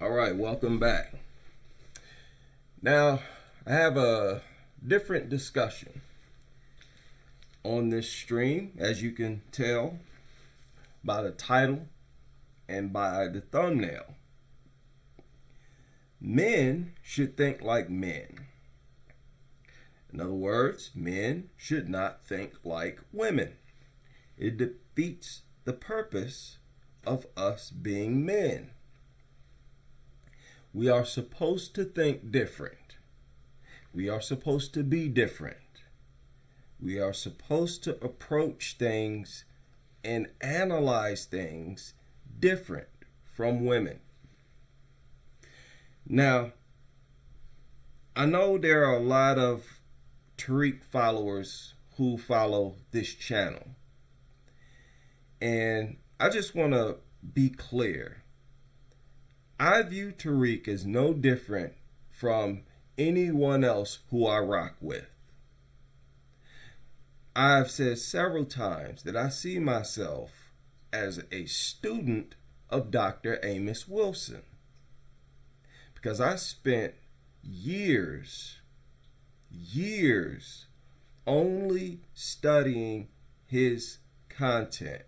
All right, welcome back. Now, I have a different discussion on this stream, as you can tell by the title and by the thumbnail. Men should think like men. In other words, men should not think like women. It defeats the purpose of us being men. We are supposed to think different. We are supposed to be different. We are supposed to approach things and analyze things different from women. Now, I know there are a lot of Tariq followers who follow this channel. And I just want to be clear. I view Tariq as no different from anyone else who I rock with. I've said several times that I see myself as a student of Dr. Amos Wilson, because I spent years only studying his content.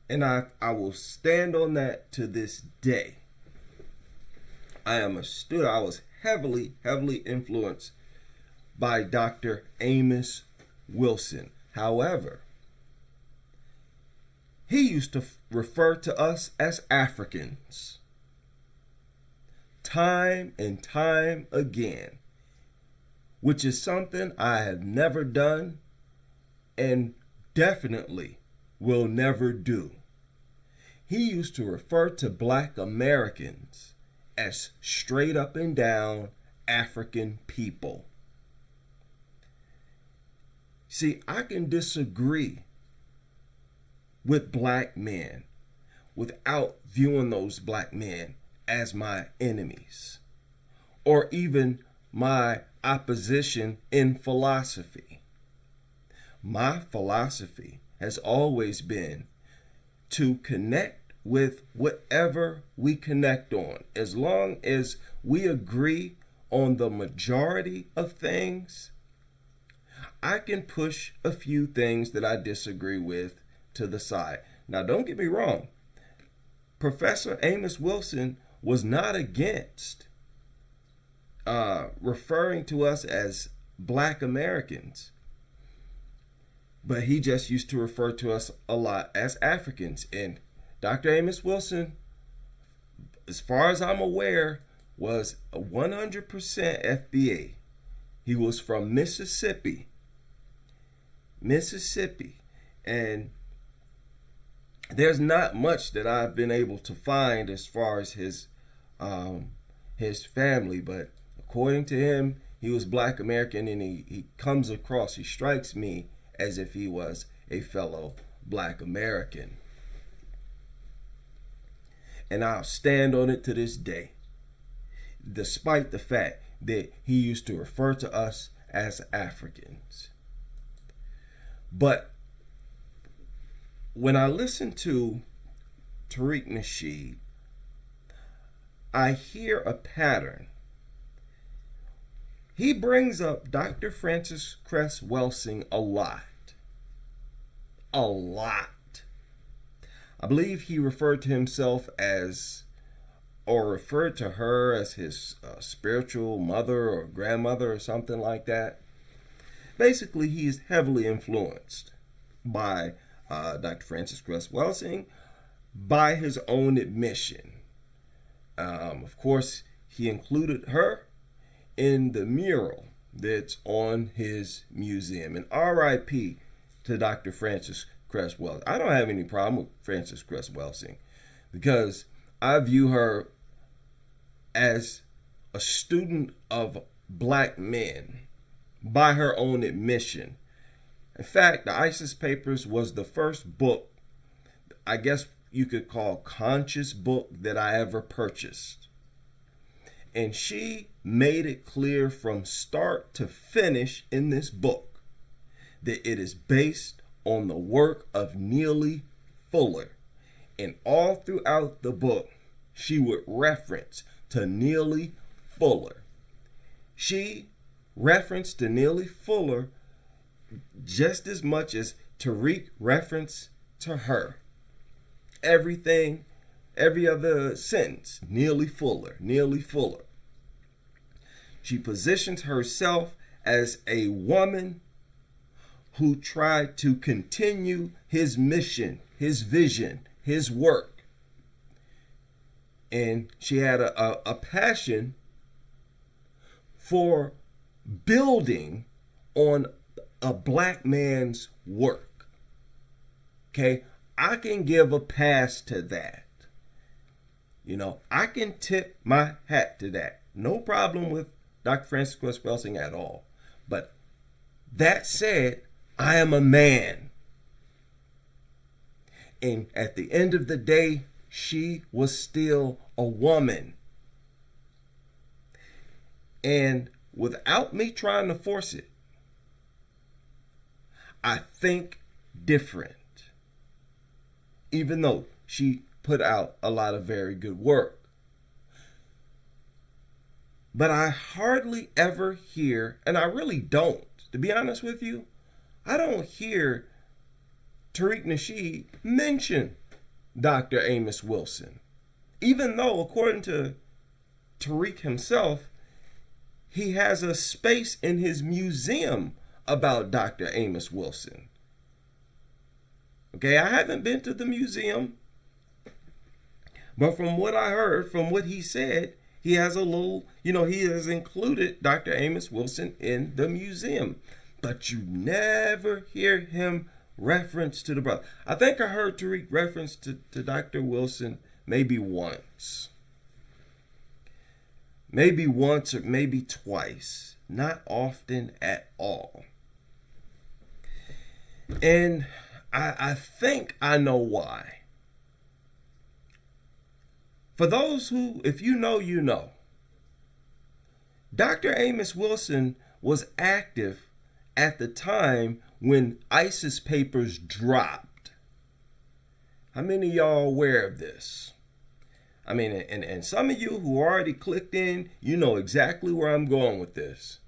And I will stand on that to this day. I am a student. I was heavily influenced by Dr. Amos Wilson. However, he used to refer to us as Africans. Time and time again. Which is something I have never done and definitely will never do. He used to refer to Black Americans as straight up and down African people. See, I can disagree with black men without viewing those black men as my enemies or even my opposition in philosophy. My philosophy has always been to connect with whatever we connect on. As long as we agree on the majority of things, I can push a few things that I disagree with to the side. Now, don't get me wrong. Professor Amos Wilson was not against referring to us as Black Americans. But he just used to refer to us a lot as Africans. And Dr. Amos Wilson, as far as I'm aware, was a 100% FBA. He was from Mississippi. And there's not much that I've been able to find as far as his family. But according to him, he was Black American, and he comes across, he strikes me as if he was a fellow Black American. And I'll stand on it to this day, despite the fact that he used to refer to us as Africans. But when I listen to Tariq Nasheed, I hear a pattern. He brings up Dr. Frances Cress Welsing a lot. I believe he referred to himself as, or referred to her as his spiritual mother or grandmother or something like that. Basically, he is heavily influenced by Dr. Frances Cress Welsing by his own admission. Of course, he included her in the mural that's on his museum. And RIP to Dr. Frances Cress Welsing. I don't have any problem with Frances Cress Welsing because I view her as a student of Black men by her own admission. In fact, the ISIS Papers was the first book, I guess you could call conscious book, that I ever purchased. And she made it clear from start to finish in this book that it is based on the work of Neely Fuller And all throughout the book, she would reference to Neely Fuller. She referenced to Neely Fuller just as much as Tariq referenced to her. Everything, every other sentence, Neely Fuller, Neely Fuller. She positions herself as a woman who tried to continue his mission, his vision, his work. And she had a passion for building on a black man's work. Okay, I can give a pass to that. You know, I can tip my hat to that. No problem with Dr. Frances Cress Welsing at all. But that said, I am a man. And at the end of the day, she was still a woman. And without me trying to force it, I think different. Even though she put out a lot of very good work. But I hardly ever hear, and I really don't, to be honest with you, I don't hear Tariq Nasheed mention Dr. Amos Wilson. Even though, according to Tariq himself, he has a space in his museum about Dr. Amos Wilson. Okay, I haven't been to the museum, but from what I heard, from what he said, he has a little, he has included Dr. Amos Wilson in the museum. But you never hear him reference to the brother. I think I heard Tariq reference to Dr. Wilson maybe once. Maybe once or maybe twice. Not often at all. And I think I know why. For those who, if you know, you know. Dr. Amos Wilson was active at the time when ISIS papers dropped. How many of y'all aware of this? I mean, and some of you who already clicked in, you know exactly where I'm going with this.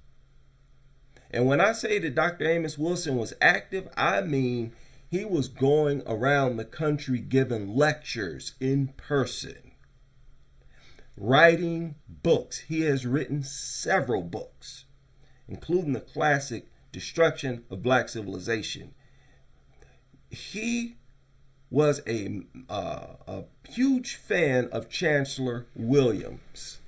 And when I say that Dr. Amos Wilson was active, I mean he was going around the country giving lectures in person, writing books. He has written several books, including the classic Destruction of Black Civilization. He was a huge fan of Chancellor Williams,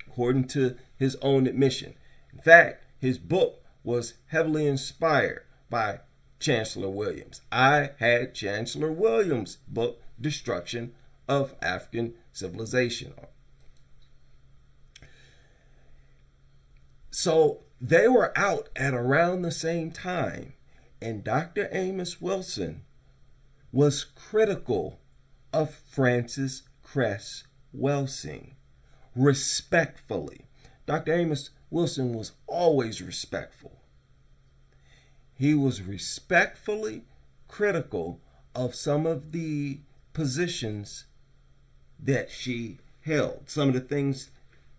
according to his own admission. In fact, his book was heavily inspired by Chancellor Williams. I had Chancellor Williams' book, Destruction of African Civilization. So they were out at around the same time, and Dr. Amos Wilson was critical of Frances Cress Welsing, respectfully. Dr. Amos Wilson was always respectful. He was respectfully critical of some of the positions that she held, some of the things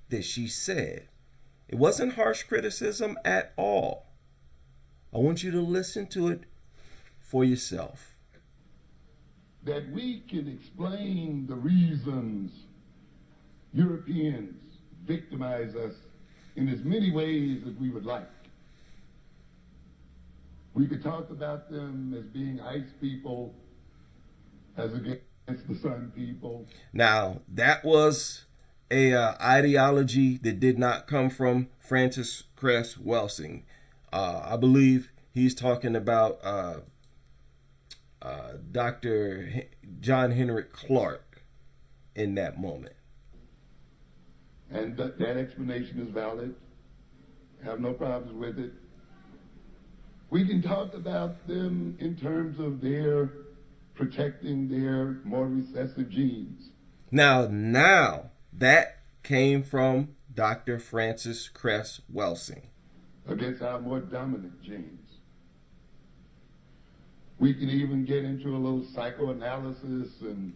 that she said. It wasn't harsh criticism at all. I want you to listen to it for yourself. That we can explain the reasons Europeans victimize us in as many ways as we would like. We could talk about them as being ice people, as against the sun people. Now, that was a ideology that did not come from Frances Cress Welsing. I believe he's talking about Dr. John Henrik Clarke in that moment. And that explanation is valid. I have no problems with it. We can talk about them in terms of their protecting their more recessive genes. Now, that came from Dr. Frances Cress Welsing. Against our more dominant genes. We can even get into a little psychoanalysis and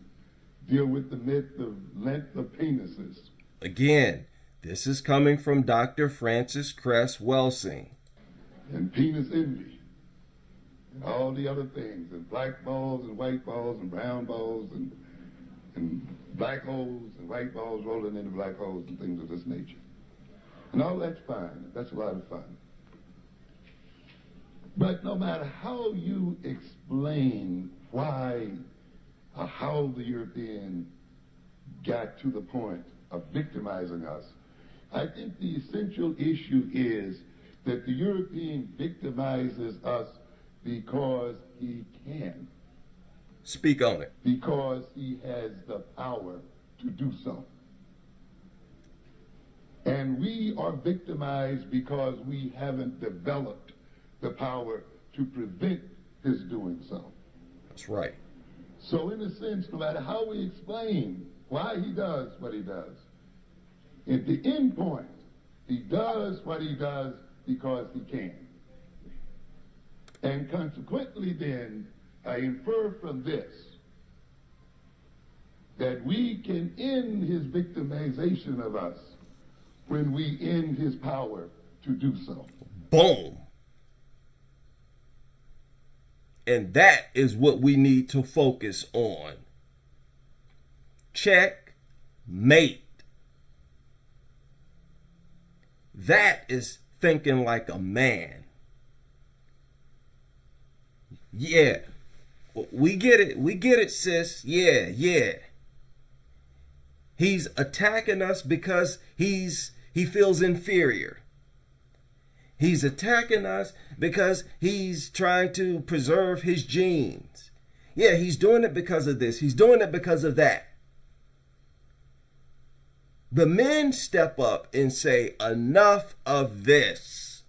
deal with the myth of length of penises. Again, this is coming from Dr. Francis Cress Welsing. And penis envy. And all the other things. And black balls and white balls and brown balls and black holes and white balls rolling into black holes and things of this nature. And all that's fine. That's a lot of fun. But no matter how you explain why or how the European got to the point of victimizing us, I think the essential issue is that the European victimizes us because he can. Speak on it. Because he has the power to do so. And we are victimized because we haven't developed the power to prevent his doing so. That's right. So in a sense, no matter how we explain why he does what he does, at the end point, he does what he does because he can. And consequently then, I infer from this that we can end his victimization of us when we end his power to do so. Boom. And that is what we need to focus on. Check, mate. That is thinking like a man. Yeah. We get it. We get it, sis. Yeah, yeah. He's attacking us because he feels inferior. He's attacking us because he's trying to preserve his genes. Yeah, he's doing it because of this. He's doing it because of that. The men step up and say, enough of this.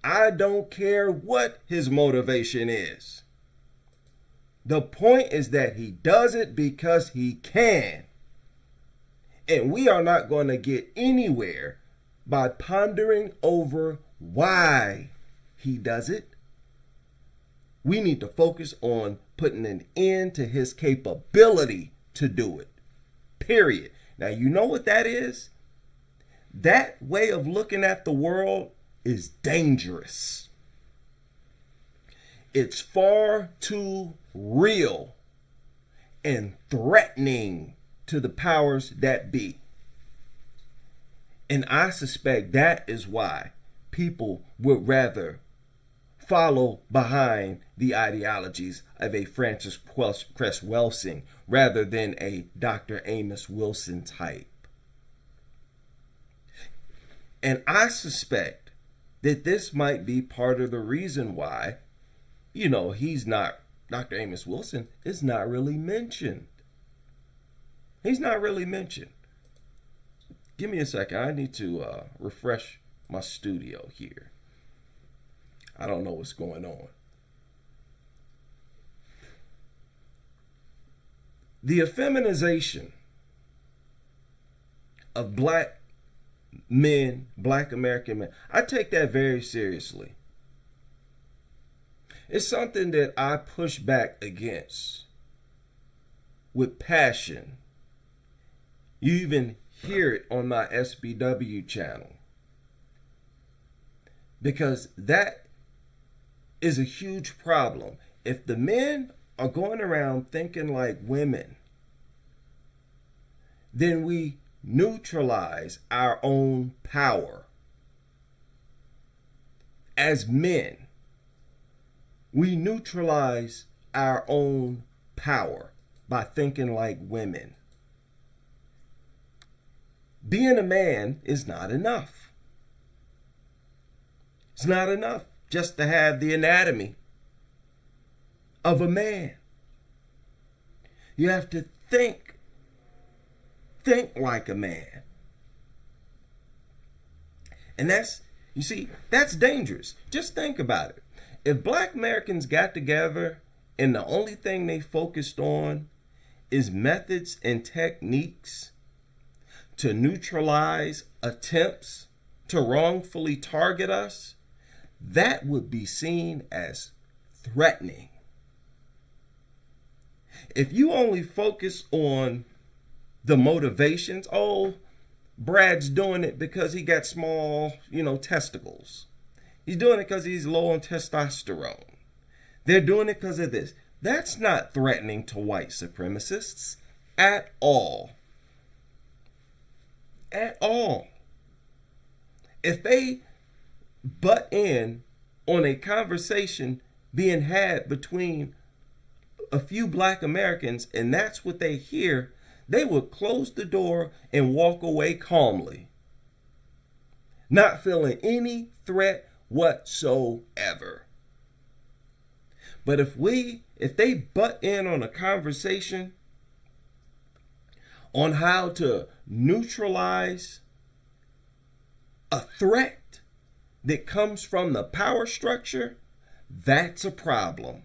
I don't care what his motivation is. The point is that he does it because he can. And we are not going to get anywhere by pondering over why he does it. We need to focus on putting an end to his capability to do it. Period. Now, you know what that is? That way of looking at the world is dangerous. It's far too real and threatening to the powers that be. And I suspect that is why people would rather follow behind the ideologies of a Francis Cress Welsing rather than a Dr. Amos Wilson type. And I suspect that this might be part of the reason why, he's not, Dr. Amos Wilson is not really mentioned. He's not really mentioned. Give me a second. I need to refresh my studio here. I don't know what's going on. The effeminization of black men, black American men, I take that very seriously. It's something that I push back against with passion. You even hear it on my SBW channel. Because that is a huge problem. If the men are going around thinking like women, then we neutralize our own power. As men, we neutralize our own power by thinking like women. Being a man is not enough. It's not enough just to have the anatomy of a man. You have to think like a man. And that's dangerous. Just think about it. If black Americans got together and the only thing they focused on is methods and techniques to neutralize attempts to wrongfully target us, that would be seen as threatening. If you only focus on the motivations, oh, Brad's doing it because he got small, testicles. He's doing it because he's low on testosterone. They're doing it because of this. That's not threatening to white supremacists at all. At all. If they butt in on a conversation being had between a few black Americans and that's what they hear, they would close the door and walk away calmly, not feeling any threat whatsoever. But if they butt in on a conversation on how to neutralize a threat that comes from the power structure, that's a problem.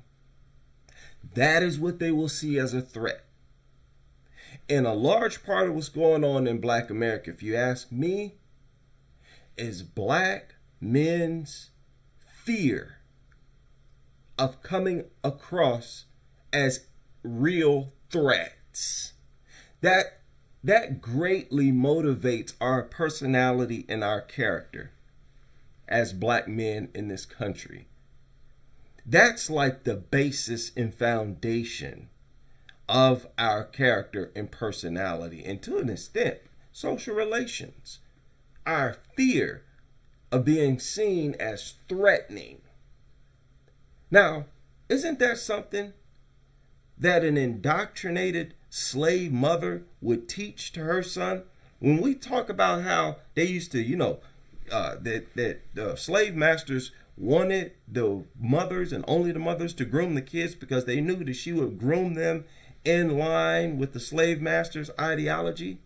That is what they will see as a threat. And a large part of what's going on in Black America, if you ask me, is black men's fear of coming across as real threats. That greatly motivates our personality and our character as black men in this country. That's like the basis and foundation of our character and personality, and to an extent, social relations. Our fear of being seen as threatening. Now, isn't that something that an indoctrinated slave mother would teach to her son? When we talk about how they used to, that the slave masters wanted the mothers and only the mothers to groom the kids because they knew that she would groom them in line with the slave master's ideology.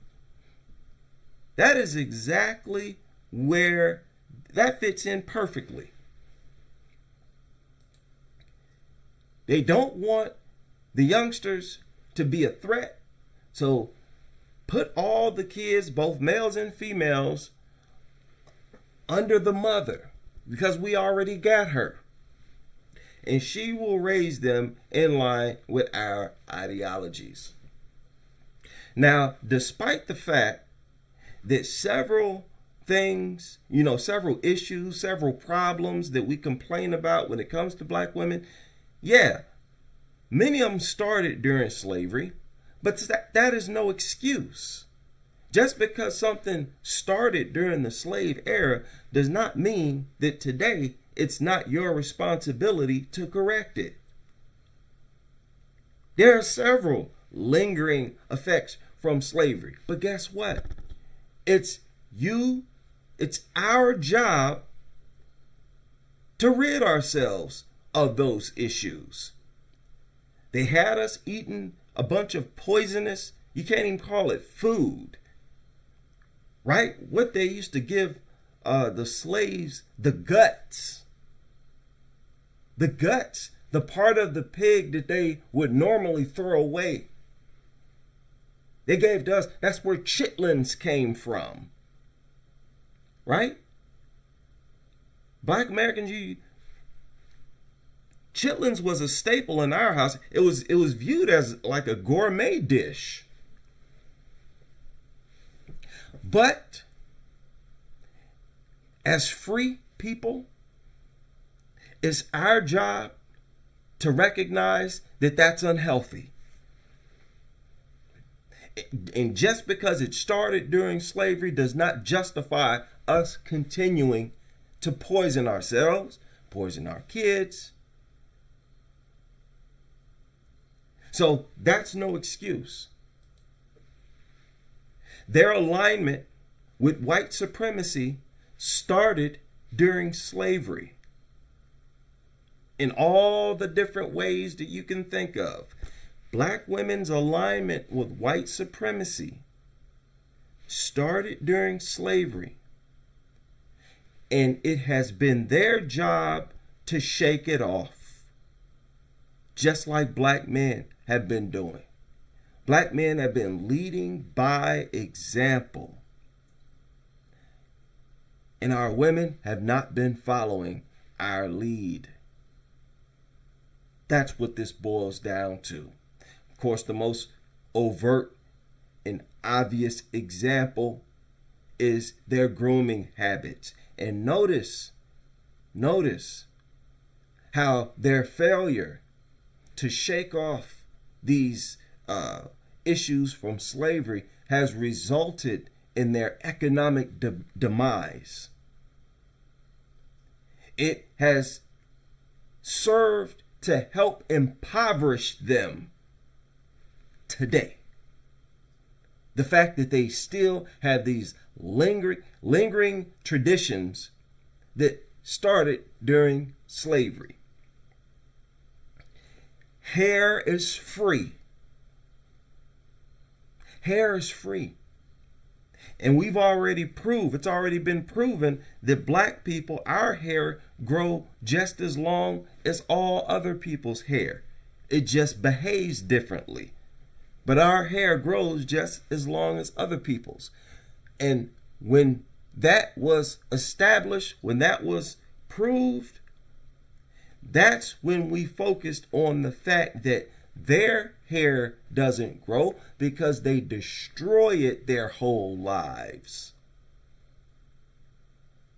That is exactly where that fits in perfectly. They don't want the youngsters to be a threat, so put all the kids, both males and females, under the mother because we already got her. And she will raise them in line with our ideologies. Now, despite the fact that several things, several issues, several problems that we complain about when it comes to black women, yeah, many of them started during slavery, but that is no excuse. Just because something started during the slave era does not mean that today it's not your responsibility to correct it. There are several lingering effects from slavery, but guess what? It's our job to rid ourselves of those issues. They had us eating a bunch of poisonous, you can't even call it food, right? What they used to give the slaves, the guts, the part of the pig that they would normally throw away. They gave to us, that's where chitlins came from, right? Black Americans, chitlins was a staple in our house. It was viewed as like a gourmet dish. But as free people, it's our job to recognize that that's unhealthy. And just because it started during slavery does not justify us continuing to poison ourselves, poison our kids. So that's no excuse. Their alignment with white supremacy started during slavery in all the different ways that you can think of. Black women's alignment with white supremacy started during slavery, and it has been their job to shake it off, just like black men have been doing. Black men have been leading by example, and our women have not been following our lead. That's what this boils down to. Of course, the most overt and obvious example is their grooming habits. And notice how their failure to shake off these issues from slavery has resulted in their economic demise. It has served to help impoverish them today. The fact that they still have these lingering traditions that started during slavery. Hair is free. Hair is free. And we've already proved, it's already been proven that black people, our hair grow just as long as all other people's hair. It just behaves differently. But our hair grows just as long as other people's. And when that was established, when that was proved, that's when we focused on the fact that their hair doesn't grow because they destroy it their whole lives.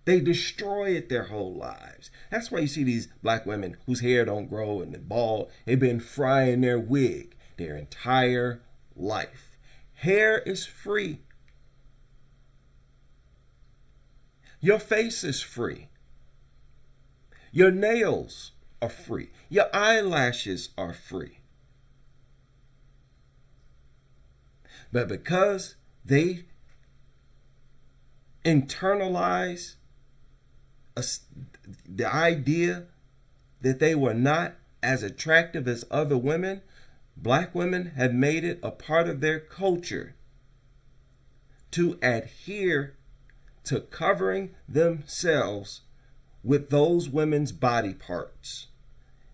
They destroy it their whole lives. That's why you see these black women whose hair don't grow and they're bald. They've been frying their wig their entire life. Hair is free. Your face is free. Your nails are free. Your eyelashes are free. But because they internalize the idea that they were not as attractive as other women, black women have made it a part of their culture to adhere to covering themselves with those women's body parts,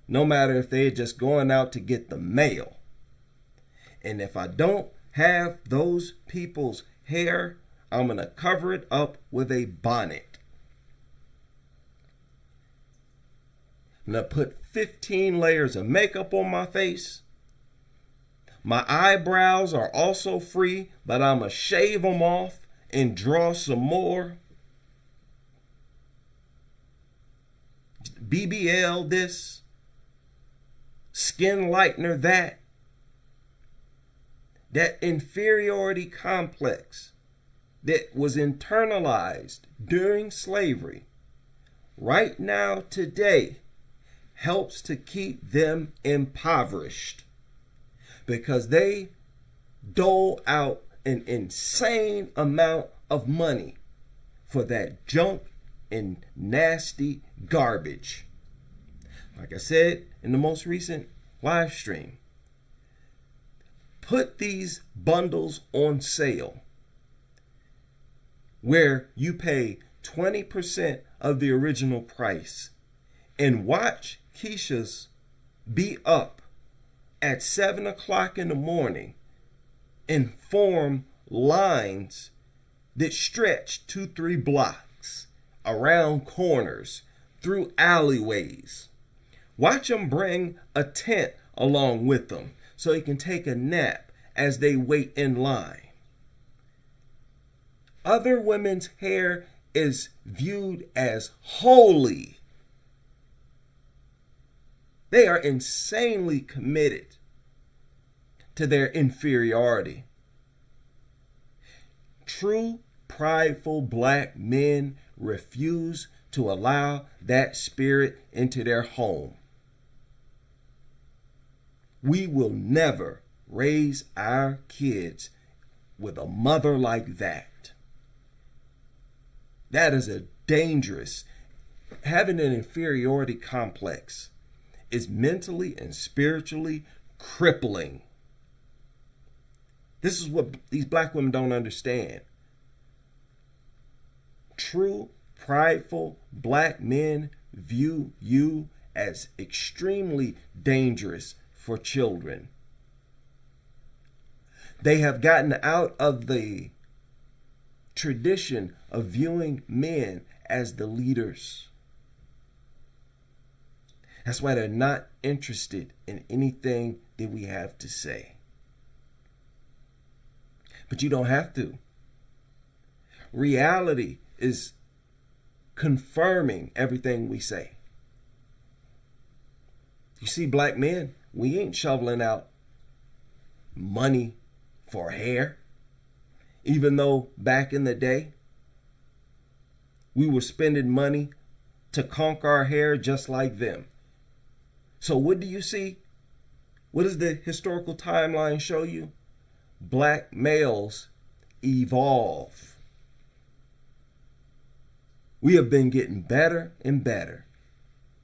no matter if they're just going out to get the mail. And if I don't have those people's hair, I'm going to cover it up with a bonnet. I'm going to put 15 layers of makeup on my face. My eyebrows are also free, but I'm going to shave them off and draw some more. BBL this, skin lightener that. That inferiority complex that was internalized during slavery, right now, today, helps to keep them impoverished because they dole out an insane amount of money for that junk and nasty garbage. Like I said in the most recent live stream, put these bundles on sale where you pay 20% of the original price and watch Keisha's be up at 7 o'clock in the morning and form lines that stretch 2-3 blocks around corners through alleyways. Watch them bring a tent along with them so you can take a nap as they wait in line. Other women's hair is viewed as holy. They are insanely committed to their inferiority. True, prideful black men refuse to allow that spirit into their home. We will never raise our kids with a mother like that. That is a dangerous. Having an inferiority complex is mentally and spiritually crippling. This is what these black women don't understand. True, prideful black men view you as extremely dangerous for children. They have gotten out of the tradition of viewing men as the leaders. That's why they're not interested in anything that we have to say. But you don't have to. Reality is confirming everything we say. You see, black men, we ain't shoveling out money for hair. Even though back in the day, we were spending money to conk our hair just like them. So what do you see? What does the historical timeline show you? Black males evolve. We have been getting better and better.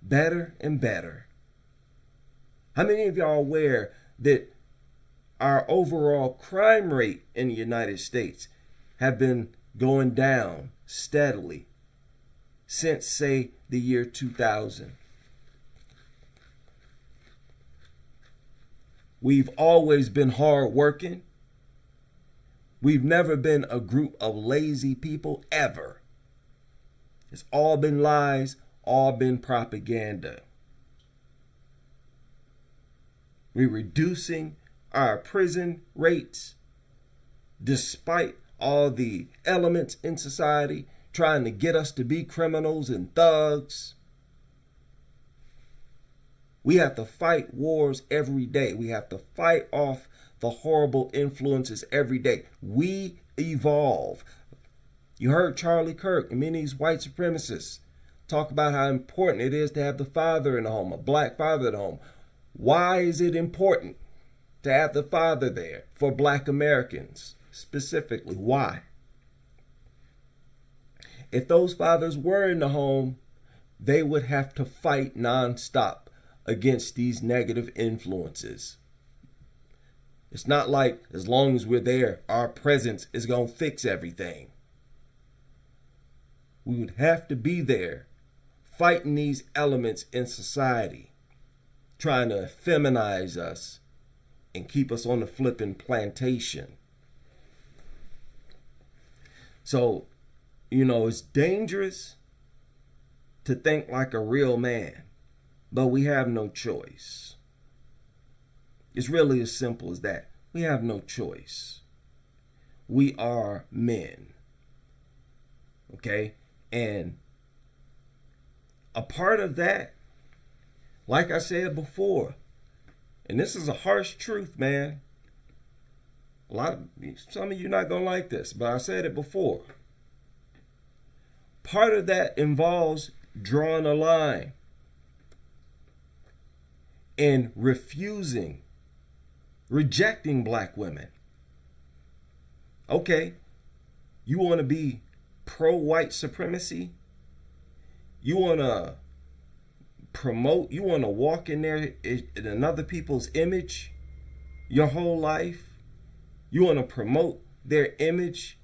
Better and better. How many of y'all are aware that our overall crime rate in the United States have been going down steadily since, say, the year 2000? We've always been hardworking. We've never been a group of lazy people, ever. It's all been lies, all been propaganda. We're reducing our prison rates despite all the elements in society trying to get us to be criminals and thugs. We have to fight wars every day. We have to fight off the horrible influences every day. We evolve. You heard Charlie Kirk and many of these white supremacists talk about how important it is to have the father in the home, a black father in the home. Why is it important to have the father there for black Americans specifically? Why? If those fathers were in the home, they would have to fight nonstop against these negative influences. It's not like as long as we're there, our presence is going to fix everything. We would have to be there fighting these elements in society, trying to feminize us and keep us on the flipping plantation. So, it's dangerous to think like a real man, but we have no choice. It's really as simple as that. We have no choice. We are men. Okay? And a part of that, like I said before, and this is a harsh truth, man. Some of you are not going to like this, but I said it before. Part of that involves drawing a line and rejecting black women. Okay, you want to be pro-white supremacy? You want to promote, you want to walk in there in another people's image your whole life? You want to promote their image,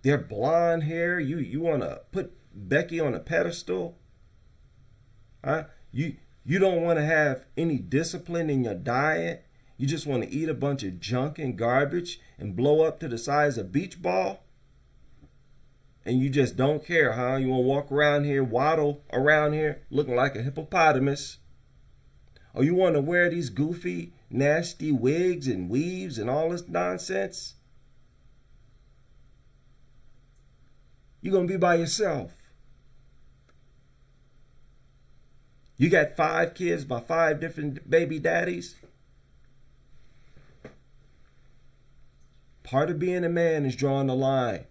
their blonde hair? You want to put Becky on a pedestal? Huh? You don't want to have any discipline in your diet? You just want to eat a bunch of junk and garbage and blow up to the size of a beach ball? And you just don't care, huh? You want to walk around here, waddle around here looking like a hippopotamus? Or you want to wear these goofy, nasty wigs and weaves and all this nonsense? You're going to be by yourself. You got 5 kids by 5 different baby daddies. Part of being a man is drawing the line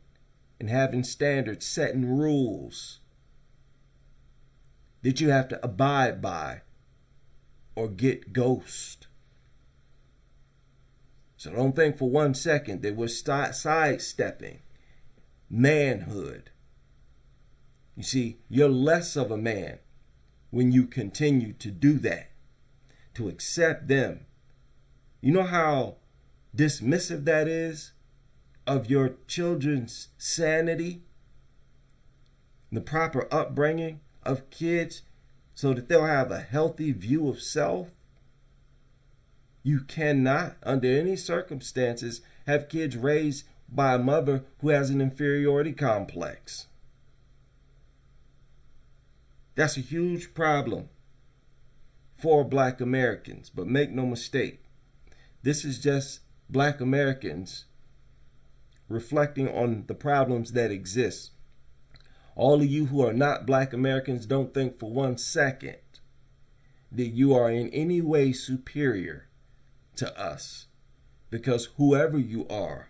and having standards, setting rules that you have to abide by or get ghost. So don't think for 1 second that we're sidestepping manhood. You see, you're less of a man when you continue to do that, to accept them. You know how dismissive that is of your children's sanity, the proper upbringing of kids so that they'll have a healthy view of self? You cannot, under any circumstances, have kids raised by a mother who has an inferiority complex. That's a huge problem. for Black Americans. But make no mistake, this is just Black Americans reflecting on the problems that exist. All of you who are not Black Americans, don't think for 1 second that you are in any way superior to us. Because whoever you are,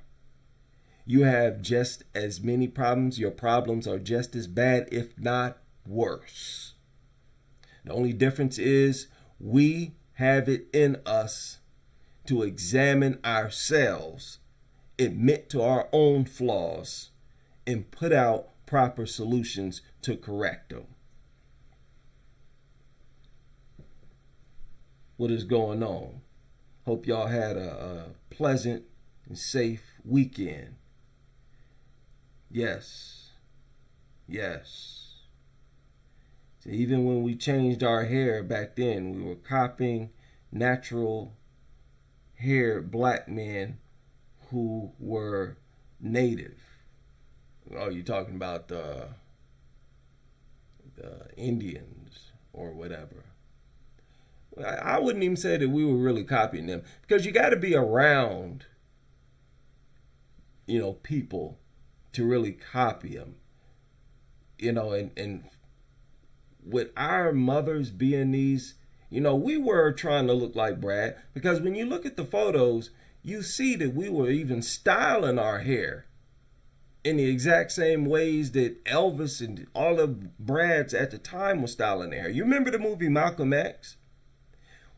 you have just as many problems. Your problems are just as bad, if not worse. The only difference is we have it in us to examine ourselves, admit to our own flaws, and put out proper solutions to correct them. What is going on? Hope y'all had a pleasant and safe weekend. Yes. So even when we changed our hair back then, we were copying natural hair Black men who were native. Oh, you're talking about the Indians or whatever. I wouldn't even say that we were really copying them, because you got to be around, people to really copy them. And with our mothers being these, we were trying to look like Brad, because when you look at the photos, you see that we were even styling our hair in the exact same ways that Elvis and all of Brad's at the time was styling their hair. You remember the movie Malcolm X,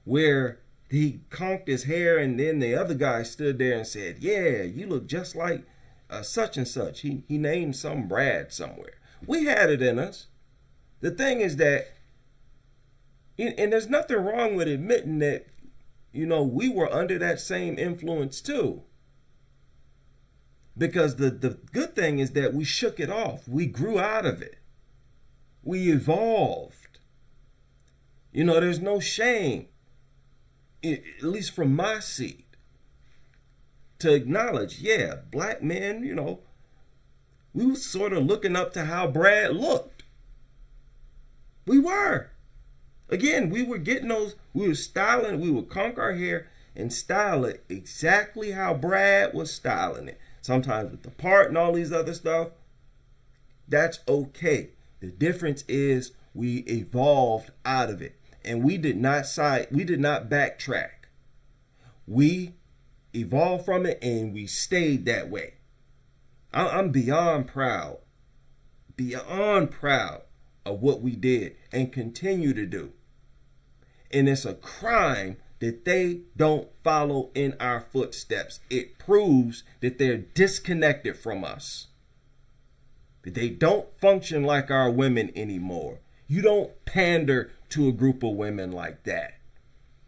where he conked his hair and then the other guy stood there and said, yeah, you look just like such and such. He named some Brad somewhere. We had it in us. The thing is that, and there's nothing wrong with admitting that, we were under that same influence too. Because the good thing is that we shook it off. We grew out of it. We evolved. There's no shame, at least from my seat, to acknowledge, yeah, Black men, we were sort of looking up to how Brad looked. We were. Again, we were getting we were styling, we would conk our hair and style it exactly how Brad was styling it. Sometimes with the part and all these other stuff. That's okay. The difference is we evolved out of it. And we did not backtrack. We evolved from it and we stayed that way. I'm beyond proud of what we did and continue to do. And it's a crime that they don't follow in our footsteps. It proves that they're disconnected from us. That they don't function like our women anymore. You don't pander to a group of women like that.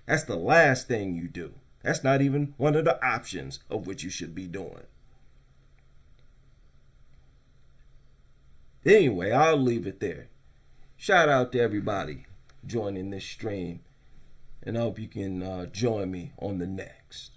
That's the last thing you do. That's not even one of the options of what you should be doing. Anyway, I'll leave it there. Shout out to everybody joining this stream. And I hope you can join me on the next.